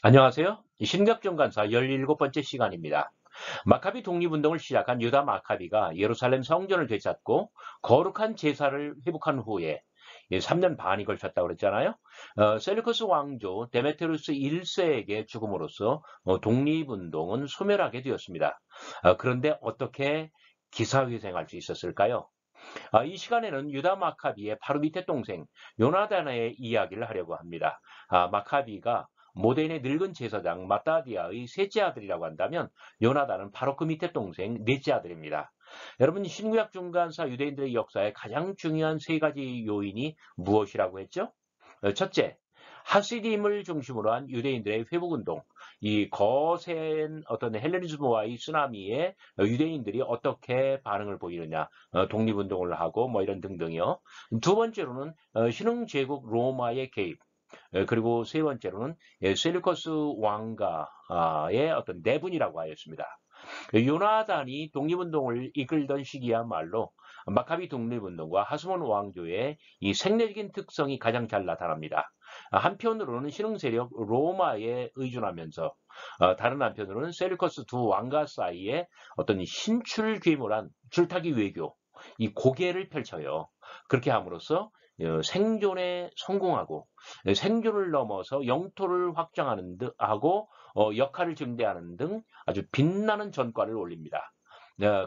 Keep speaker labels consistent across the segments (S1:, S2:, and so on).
S1: 안녕하세요. 신격정간사 17번째 시간입니다. 마카비 독립운동을 시작한 유다 마카비가 예루살렘 성전을 되찾고 거룩한 제사를 회복한 후에 3년 반이 걸쳤다고 그랬잖아요. 셀루커스 왕조 데메트리우스 1세에게 죽음으로써 독립운동은 소멸하게 되었습니다. 그런데 어떻게 기사회생할 수 있었을까요? 이 시간에는 유다 마카비의 바로 밑에 동생 요나단의 이야기를 하려고 합니다. 마카비가 모데인의 늙은 제사장 마따디아의 셋째 아들이라고 한다면 요나단은 바로 그 밑에 동생 넷째 아들입니다. 여러분 신구약 중간사 유대인들의 역사에 가장 중요한 세 가지 요인이 무엇이라고 했죠? 첫째, 하시딤을 중심으로 한 유대인들의 회복운동, 이 거센 어떤 헬레니즘과의 쓰나미에 유대인들이 어떻게 반응을 보이느냐, 독립운동을 하고 뭐 이런 등등이요. 두 번째로는 신흥제국 로마의 개입, 그리고 세 번째로는 셀루커스 왕가의 어떤 내분이라고 하였습니다. 요나단이 독립운동을 이끌던 시기야말로 마카비 독립운동과 하스몬 왕조의 이 생내적인 특성이 가장 잘 나타납니다. 한편으로는 신흥 세력 로마에 의존하면서 다른 한편으로는 셀루커스 두 왕가 사이에 어떤 신출귀몰한 줄타기 외교, 이 고개를 펼쳐요. 그렇게 함으로써 생존에 성공하고 생존을 넘어서 영토를 확장하는 듯 하고 역할을 증대하는 등 아주 빛나는 전과를 올립니다.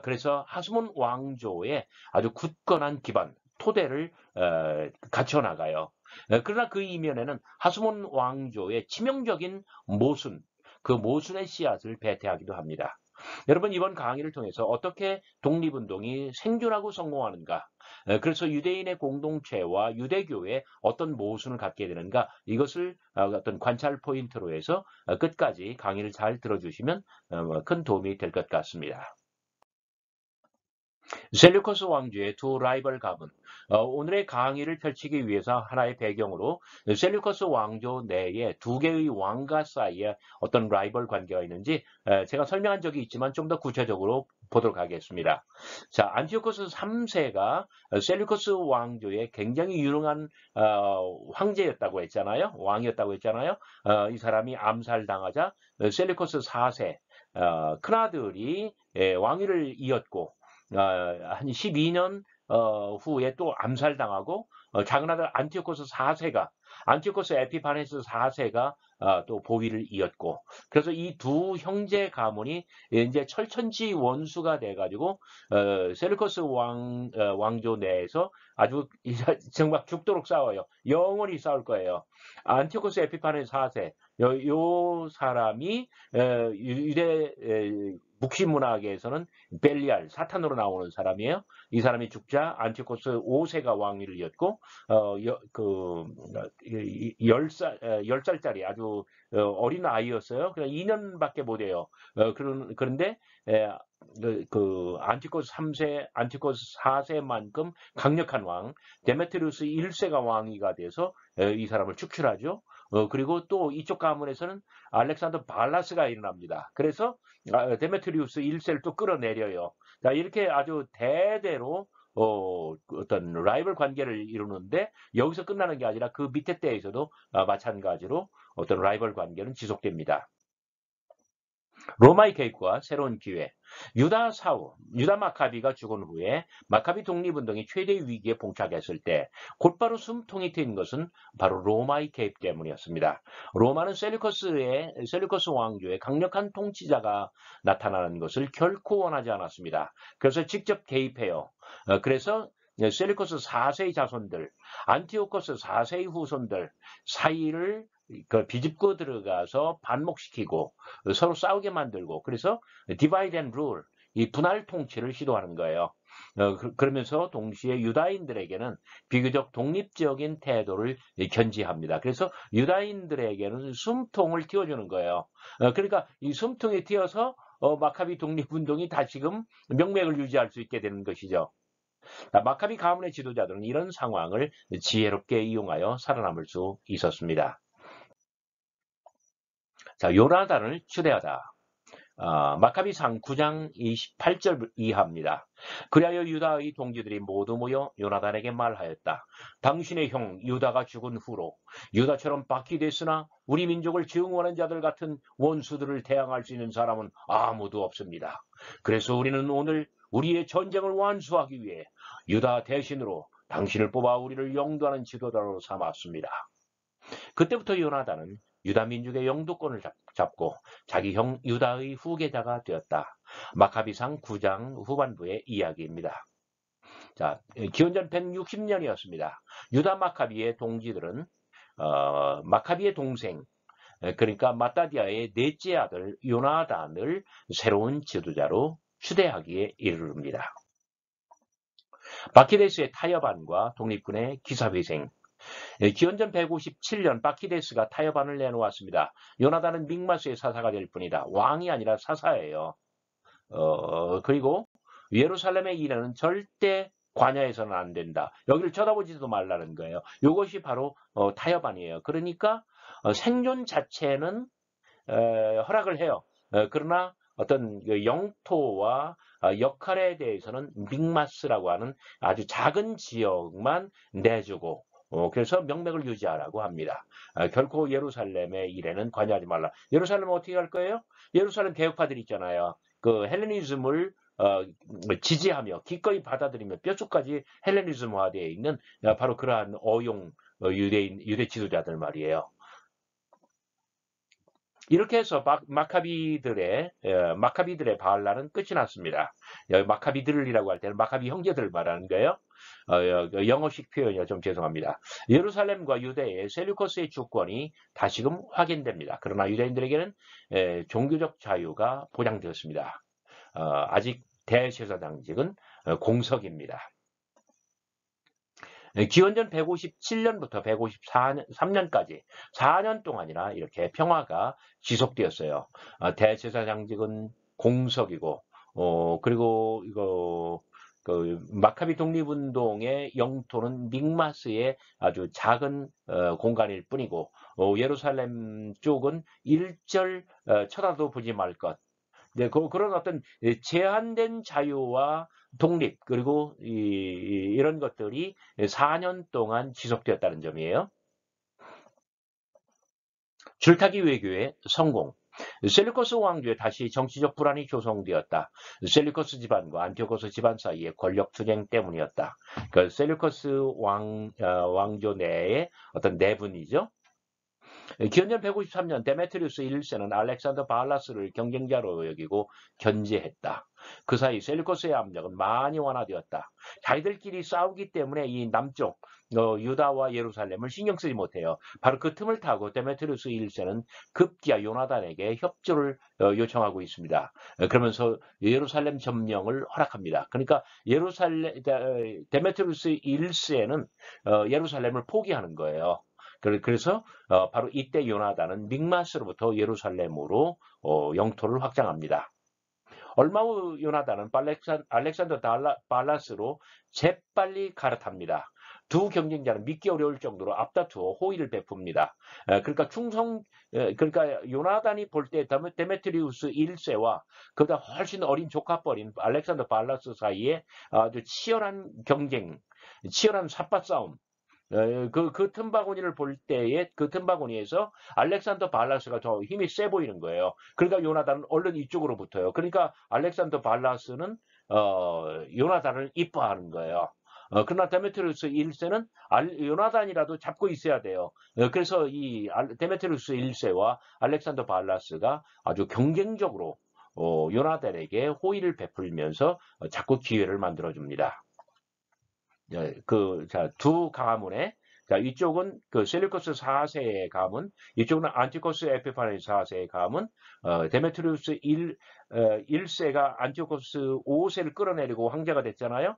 S1: 그래서 하스몬 왕조의 아주 굳건한 기반, 토대를 갖춰 나가요. 그러나 그 이면에는 하스몬 왕조의 치명적인 모순, 그 모순의 씨앗을 배태하기도 합니다. 여러분 이번 강의를 통해서 어떻게 독립운동이 생존하고 성공하는가, 그래서 유대인의 공동체와 유대교에 어떤 모순을 갖게 되는가, 이것을 어떤 관찰 포인트로 해서 끝까지 강의를 잘 들어주시면 큰 도움이 될 것 같습니다. 셀루커스 왕조의 두 라이벌 가문. 오늘의 강의를 펼치기 위해서 하나의 배경으로 셀루커스 왕조 내에 두 개의 왕가 사이에 어떤 라이벌 관계가 있는지 제가 설명한 적이 있지만 좀 더 구체적으로 보도록 하겠습니다. 자, 안티오코스 3세가 셀루커스 왕조의 굉장히 유능한 황제였다고 했잖아요. 왕이었다고 했잖아요. 이 사람이 암살당하자 셀루커스 4세 큰아들이 왕위를 이었고 한 12년 후에 또 암살당하고 작은아들 안티오코스 4세가 안티오코스 에피파네스 4세가 또 보위를 이었고, 그래서 이 두 형제 가문이 이제 철천지 원수가 돼가지고 셀루커스 왕조 내에서 아주 정말 죽도록 싸워요. 영원히 싸울 거예요. 안티오코스 에피파네스 4세 요 사람이 유대 묵시 문학에서는 벨리알, 사탄으로 나오는 사람이에요. 이 사람이 죽자 안티오코스 5세가 왕위를 이었고, 그, 10살짜리 아주 어린 아이였어요. 그냥 2년밖에 못 해요. 그런데, 안티코스 3세, 안티코스 4세만큼 강력한 왕, 데메트리우스 1세가 왕위가 돼서 이 사람을 축출하죠. 그리고 또 이쪽 가문에서는 알렉산더 발라스가 일어납니다. 그래서 데메트리우스 1세를 또 끌어내려요. 자, 이렇게 아주 대대로 어떤 라이벌 관계를 이루는데 여기서 끝나는 게 아니라 그 밑에 때에서도 마찬가지로 어떤 라이벌 관계는 지속됩니다. 로마의 개입과 새로운 기회. 유다 사후, 유다 마카비가 죽은 후에 마카비 독립운동이 최대 위기에 봉착했을 때 곧바로 숨통이 트인 것은 바로 로마의 개입 때문이었습니다. 로마는 셀루커스 왕조의 강력한 통치자가 나타나는 것을 결코 원하지 않았습니다. 그래서 직접 개입해요. 그래서 셀루커스 4세의 자손들, 안티오코스 4세의 후손들 사이를 비집고 들어가서 반목시키고 서로 싸우게 만들고, 그래서 디바이드 앤 룰, 이 분할 통치를 시도하는 거예요. 그러면서 동시에 유다인들에게는 비교적 독립적인 태도를 견지합니다. 그래서 유다인들에게는 숨통을 틔워주는 거예요. 그러니까 이 숨통에 틔어서 마카비 독립운동이 다시금 명맥을 유지할 수 있게 되는 것이죠. 마카비 가문의 지도자들은 이런 상황을 지혜롭게 이용하여 살아남을 수 있었습니다. 자, 요나단을 추대하다. 마카비상 9장 28절 이하입니다. 그리하여 유다의 동지들이 모두 모여 요나단에게 말하였다. 당신의 형 유다가 죽은 후로 유다처럼 박히됐으나 우리 민족을 증오하는 자들 같은 원수들을 대항할 수 있는 사람은 아무도 없습니다. 그래서 우리는 오늘 우리의 전쟁을 완수하기 위해 유다 대신으로 당신을 뽑아 우리를 영도하는 지도자로 삼았습니다. 그때부터 요나단은 유다 민족의 영도권을 잡고 자기 형 유다의 후계자가 되었다. 마카비상 9장 후반부의 이야기입니다. 자, 기원전 160년이었습니다. 유다 마카비의 동지들은 마카비의 동생, 그러니까 마따디아의 넷째 아들 요나단을 새로운 지도자로 추대하기에 이르릅니다. 바키데스의 타협안과 독립군의 기사회생, 기원전 157년 바키데스가 타협안을 내놓았습니다. 요나단은 믹마스의 사사가 될 뿐이다. 왕이 아니라 사사예요. 그리고 예루살렘의 일에는 절대 관여해서는 안 된다. 여기를 쳐다보지도 말라는 거예요. 이것이 바로 타협안이에요. 그러니까 생존 자체는 허락을 해요. 그러나 어떤 영토와 역할에 대해서는 믹마스라고 하는 아주 작은 지역만 내주고 그래서 명맥을 유지하라고 합니다. 결코 예루살렘의 일에는 관여하지 말라. 예루살렘은 어떻게 할 거예요? 예루살렘 개혁파들 있잖아요. 그 헬레니즘을 지지하며 기꺼이 받아들이며 뼛속까지 헬레니즘화되어 있는 바로 그러한 어용 유대 지도자들 말이에요. 이렇게 해서 마카비들의 바알라는 끝이 났습니다. 마카비들이라고 할 때는 마카비 형제들 말하는 거예요. 영어식 표현이요. 좀 죄송합니다. 예루살렘과 유대의 셀류커스의 주권이 다시금 확인됩니다. 그러나 유대인들에게는 종교적 자유가 보장되었습니다. 아직 대제사장직은 공석입니다. 기원전 157년부터 153년까지 4년 동안이나 이렇게 평화가 지속되었어요. 대제사장직은 공석이고, 그리고 이거 그 마카비 독립운동의 영토는 믹마스의 아주 작은 공간일 뿐이고, 예루살렘 쪽은 일절 쳐다도 보지 말 것. 네, 그런 어떤 제한된 자유와 독립 그리고 이런 것들이 4년 동안 지속되었다는 점이에요. 줄타기 외교의 성공. 셀루커스 왕조에 다시 정치적 불안이 조성되었다. 셀루커스 집안과 안티오코스 집안 사이의 권력 투쟁 때문이었다. 그 셀루커스 왕조 내의 어떤 내분이죠. 기원전 153년 데메트리우스 1세는 알렉산더 발라스를 경쟁자로 여기고 견제했다. 그 사이 셀루커스의 압력은 많이 완화되었다. 자기들끼리 싸우기 때문에 이 남쪽 유다와 예루살렘을 신경 쓰지 못해요. 바로 그 틈을 타고 데메트리우스 1세는 급기야 요나단에게 협조를 요청하고 있습니다. 그러면서 예루살렘 점령을 허락합니다. 그러니까 데메트리우스 1세는 예루살렘을 포기하는 거예요. 그래서 바로 이때 요나단은 믹마스로부터 예루살렘으로 영토를 확장합니다. 얼마 후 요나단은 알렉산더 발라스로 재빨리 갈아탑니다. 두 경쟁자는 믿기 어려울 정도로 앞다투어 호의를 베풉니다. 그러니까 요나단이 볼 때 데메트리우스 1세와 그보다 훨씬 어린 조카뻘인 알렉산더 발라스 사이에 아주 치열한 경쟁, 치열한 삿바싸움, 그 틈바구니를 볼 때에 그 틈바구니에서 알렉산더 발라스가 더 힘이 세 보이는 거예요. 그러니까 요나단은 얼른 이쪽으로 붙어요. 그러니까 알렉산더 발라스는 요나단을 이뻐하는 거예요. 그러나 데메트리우스 1세는 요나단이라도 잡고 있어야 돼요. 그래서 이 데메트리우스 1세와 알렉산더 발라스가 아주 경쟁적으로 요나단에게 호의를 베풀면서 자꾸 기회를 만들어줍니다. 두 가문에, 이쪽은 그 셀루커스 4세의 가문, 이쪽은 안티오코스 에피파네스 4세의 가문, 데메트리우스 1세가 안티오코스 5세를 끌어내리고 황제가 됐잖아요.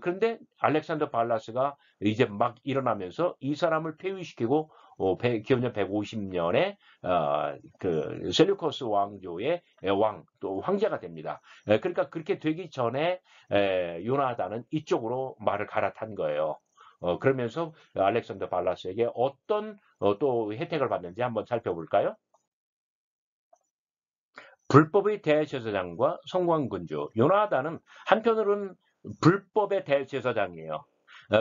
S1: 그런데 알렉산더 발라스가 이제 막 일어나면서 이 사람을 폐위시키고 기원전 150년에 그 셀루커스 왕조의 또 황제가 됩니다. 그러니까 그렇게 되기 전에 요나단은 이쪽으로 말을 갈아탄 거예요. 그러면서 알렉산더 발라스에게 어떤 또 혜택을 받는지 한번 살펴볼까요? 불법의 대제사장과 성공한 군주. 요나단은 한편으로는 불법의 대제사장이에요.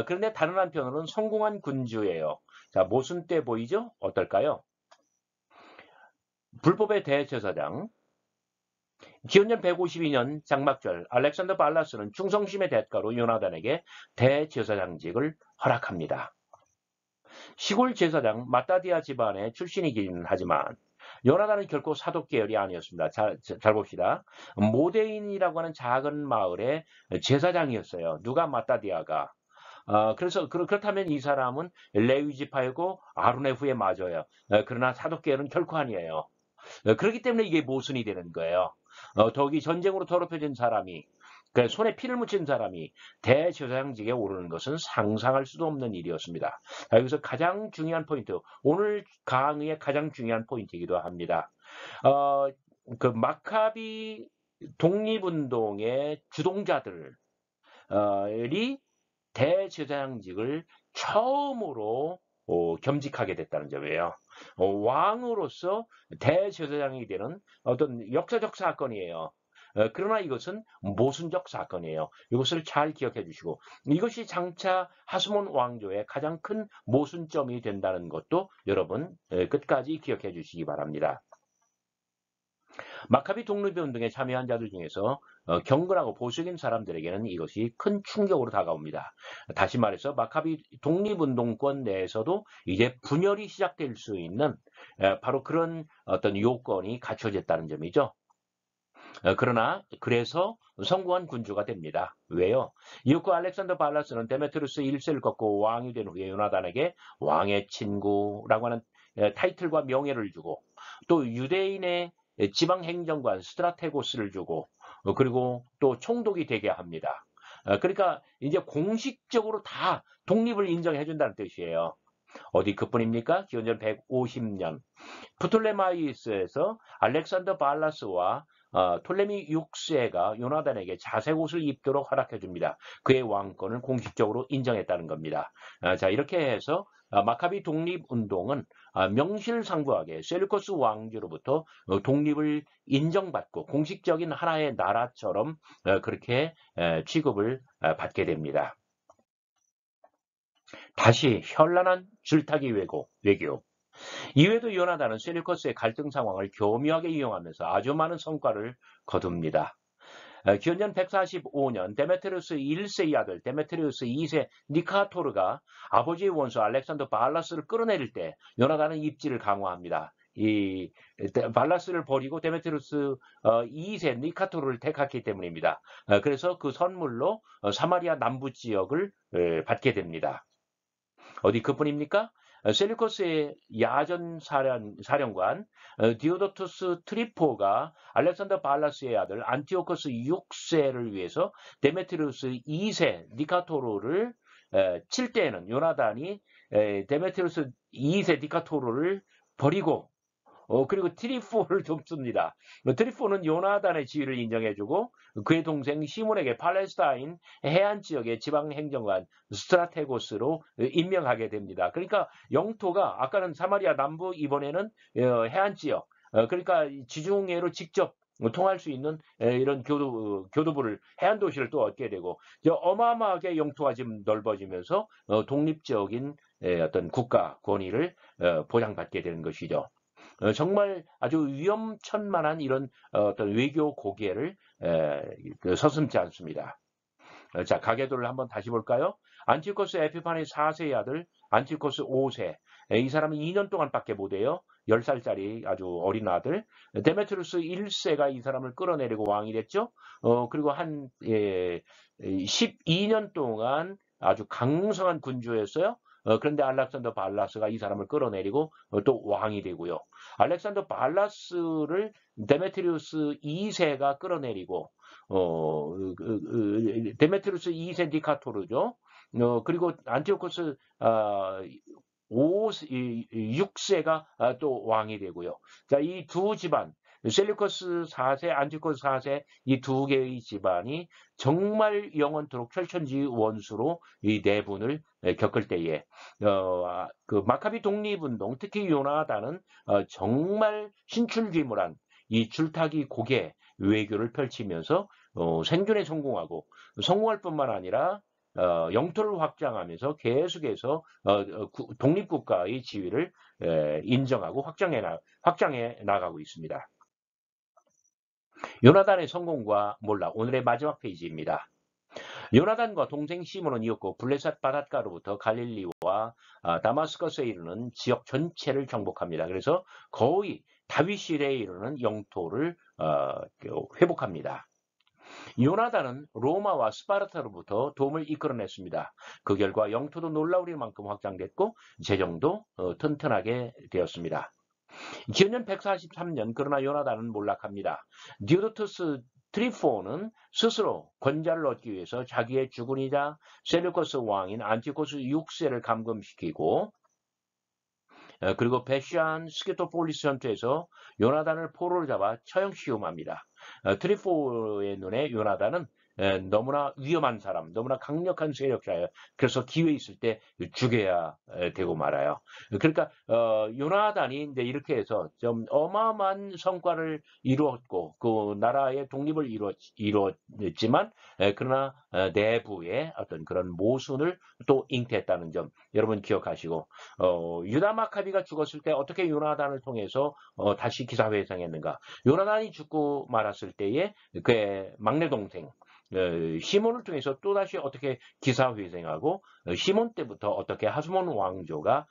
S1: 그런데 다른 한편으로는 성공한 군주예요. 자, 모순때 보이죠? 어떨까요? 불법의 대제사장. 기원전 152년 장막절 알렉산더 발라스는 충성심의 대가로 요나단에게 대제사장직을 허락합니다. 시골 제사장 마따디아 집안의 출신이긴 하지만 요나단은 결코 사독 계열이 아니었습니다. 잘 봅시다. 모데인이라고 하는 작은 마을의 제사장이었어요. 누가 마따디아가. 그래서 그렇다면 이 사람은 레위 지파이고 아론의 후에 맞아요. 그러나 사독 계열은 결코 아니에요. 그렇기 때문에 이게 모순이 되는 거예요. 더욱이 전쟁으로 더럽혀진 사람이 손에 피를 묻힌 사람이 대제사장직에 오르는 것은 상상할 수도 없는 일이었습니다. 여기서 가장 중요한 포인트, 오늘 강의의 가장 중요한 포인트이기도 합니다. 그 마카비 독립운동의 주동자들이 대제사장직을 처음으로 겸직하게 됐다는 점이에요. 왕으로서 대제사장이 되는 어떤 역사적 사건이에요. 그러나 이것은 모순적 사건이에요. 이것을 잘 기억해 주시고 이것이 장차 하스몬 왕조의 가장 큰 모순점이 된다는 것도 여러분 끝까지 기억해 주시기 바랍니다. 마카비 독립운동에 참여한 자들 중에서 경건하고 보수적인 사람들에게는 이것이 큰 충격으로 다가옵니다. 다시 말해서 마카비 독립운동권 내에서도 이제 분열이 시작될 수 있는 바로 그런 어떤 요건이 갖춰졌다는 점이죠. 그러나 그래서 성공한 군주가 됩니다. 왜요? 이윽고 알렉산더 발라스는 데메트루스 1세를 꺾고 왕이 된 후에 요나단에게 왕의 친구라고 하는 타이틀과 명예를 주고 또 유대인의 지방행정관 스트라테고스를 주고 그리고 또 총독이 되게 합니다. 그러니까 이제 공식적으로 다 독립을 인정해 준다는 뜻이에요. 어디 그뿐입니까? 기원전 150년 프톨레마이스에서 알렉산더 발라스와 톨레미 6세가 요나단에게 자색 옷을 입도록 허락해 줍니다. 그의 왕권을 공식적으로 인정했다는 겁니다. 자, 이렇게 해서 마카비 독립운동은 명실상부하게 셀루커스 왕조로부터 독립을 인정받고 공식적인 하나의 나라처럼 그렇게 취급을 받게 됩니다. 다시 현란한 줄타기 외교. 이외에도 요나단은 셀루커스의 갈등 상황을 교묘하게 이용하면서 아주 많은 성과를 거둡니다. 기원전 145년 데메트리우스 1세의 아들 데메트리우스 2세 니카토르가 아버지의 원수 알렉산더 발라스를 끌어내릴 때 요나단은 입지를 강화합니다. 이 발라스를 버리고 데메트리우스 2세 니카토르를 택했기 때문입니다. 그래서 그 선물로 사마리아 남부 지역을 받게 됩니다. 어디 그뿐입니까? 셀루커스의 야전 사령관 디오도투스 트리포가 알렉산더 발라스의 아들 안티오코스 6세를 위해서 데메트리우스 2세 니카토르를 칠 때에는 요나단이 데메트리우스 2세 니카토르를 버리고 그리고 트리포를 돕습니다. 트리포는 요나단의 지위를 인정해주고 그의 동생 시몬에게 팔레스타인 해안 지역의 지방행정관 스트라테고스로 임명하게 됩니다. 그러니까 영토가 아까는 사마리아 남부, 이번에는 해안 지역, 그러니까 지중해로 직접 통할 수 있는 이런 교두부를 해안 도시를 또 얻게 되고 어마어마하게 영토가 지금 넓어지면서 독립적인 어떤 국가 권위를 보장받게 되는 것이죠. 정말 아주 위험천만한 이런 어떤 외교 고개를 서슴지 않습니다. 자, 가계도를 한번 다시 볼까요? 안티오코스 에피파네 4세의 아들 안티오코스 5세. 이 사람은 2년 동안밖에 못해요. 10살짜리 아주 어린 아들. 데메트루스 1세가 이 사람을 끌어내리고 왕이 됐죠. 그리고 한 12년 동안 아주 강성한 군주였어요. 그런데 알렉산더 발라스가 이 사람을 끌어내리고 또 왕이 되고요. 알렉산더 발라스를 데메트리우스 2세가 끌어내리고 데메트리우스 2세 니카토르죠. 그리고 안티오코스 6세가 또 왕이 되고요. 자, 이 두 집안 셀루커스 4세, 안티오코스 4세 이 두 개의 집안이 정말 영원토록 철천지 원수로 이 내분을 겪을 때에 그 마카비 독립운동 특히 요나단은 정말 신출귀물한 이 줄타기 고개 외교를 펼치면서 생존에 성공하고 성공할 뿐만 아니라 영토를 확장하면서 계속해서 독립국가의 지위를 인정하고 확장해 나가고 있습니다. 요나단의 성공과 몰락, 오늘의 마지막 페이지입니다. 요나단과 동생 시몬은 이었고 블레셋 바닷가로부터 갈릴리와 다마스커스에 이르는 지역 전체를 정복합니다. 그래서 거의 다윗실에 이르는 영토를 회복합니다. 요나단은 로마와 스파르타로부터 도움을 이끌어냈습니다. 그 결과 영토도 놀라울 만큼 확장됐고 재정도 튼튼하게 되었습니다. 기원전 143년 그러나 요나단은 몰락합니다. 디오도투스 트리포는 스스로 권좌를 얻기 위해서 자기의 주군이자 셀루커스 왕인 안티코스 6세를 감금시키고 그리고 베시안 스키토폴리스 전투에서 요나단을 포로로 잡아 처형시움합니다. 트리포의 눈에 요나단은 너무나 위험한 사람, 너무나 강력한 세력자예요. 그래서 기회 있을 때 죽여야 되고 말아요. 그러니까 요나단이 이제 이렇게 해서 좀 어마어마한 성과를 이루었고 그 나라의 독립을 이루었지만 그러나 내부의 어떤 그런 모순을 또 잉태했다는 점 여러분 기억하시고 유다 마카비가 죽었을 때 어떻게 요나단을 통해서 다시 기사회생했는가? 요나단이 죽고 말았을 때에 그의 막내 동생 시몬을 통해서 또다시 어떻게 기사회생하고 시몬 때부터 어떻게 하스몬 왕조가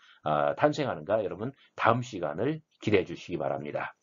S1: 탄생하는가 여러분 다음 시간을 기대해 주시기 바랍니다.